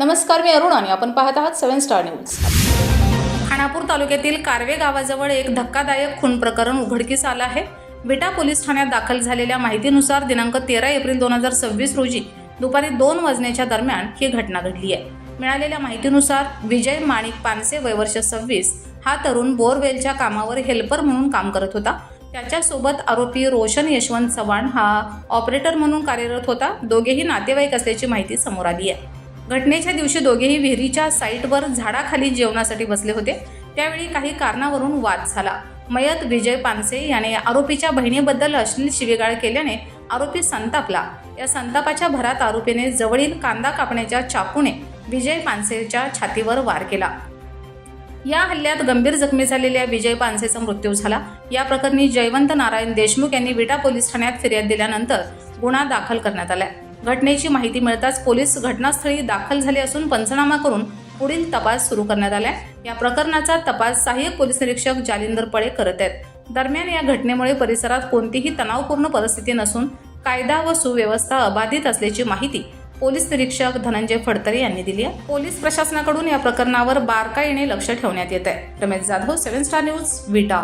नमस्कार, मी अरुण आणि आपण पाहत आहात 7 स्टार न्यूज। खानापूर तालुक्यातील कारवे गावाजवळ एक धक्कादायक खून प्रकरण उघडकीस आलं आहे। विटा पोलीस ठाण्यात दाखल झालेल्या माहितीनुसार दिनांक 13 एप्रिल 2026 रोजी दुपारी 2 वाजण्याच्या दरम्यान ही घटना घडली आहे। मिळालेल्या माहितीनुसार विजय माणिक पानसे वय वर्ष 26 हा तरुण बोरवेलच्या कामावर हेल्पर म्हणून काम करत होता। त्याच्यासोबत आरोपी रोशन यशवंत चव्हाण हा ऑपरेटर म्हणून कार्यरत होता। दोघेही नातेवाईक असल्याची माहिती समोर आली आहे। घटनेच्या दिवशी दोघेही विहिरीच्या साईटवर झाडाखाली जेवणासाठी बसले होते। त्यावेळी काही कारणावरून वाद झाला। मयत विजय पानसे याने आरोपीच्या बहिणीबद्दल अश्लील शिवीगाळ केल्याने आरोपी संतापला। या संतापाच्या भरात आरोपीने जवळील कांदा कापण्याच्या चाकूने विजय पानसेच्या छातीवर वार केला। या हल्ल्यात गंभीर जखमी झालेल्या विजय पानसेचा मृत्यू झाला। या प्रकरणी जयवंत नारायण देशमुख यांनी विटा पोलीस ठाण्यात फिर्याद दिल्यानंतर गुन्हा दाखल करण्यात आला। घटनेची माहिती मिळताच पोलीस घटनास्थळी दाखल झाले असून पंचनामा करून पुढील तपास सुरू करण्यात आला। या प्रकरणाचा तपास सहाय्यक पोलीस निरीक्षक जालिंदर पळे करत आहेत। दरम्यान या घटनेमुळे परिसरात कोणतीही तणावपूर्ण परिस्थिती नसून कायदा व सुव्यवस्था अबाधित असल्याची माहिती पोलीस निरीक्षक धनंजय फडतरे यांनी दिली आहे। पोलीस प्रशासनाकडून या प्रकरणावर बारकाईने लक्ष ठेवण्यात येत आहे। रमेश जाधव, 7 स्टार न्यूज, विटा।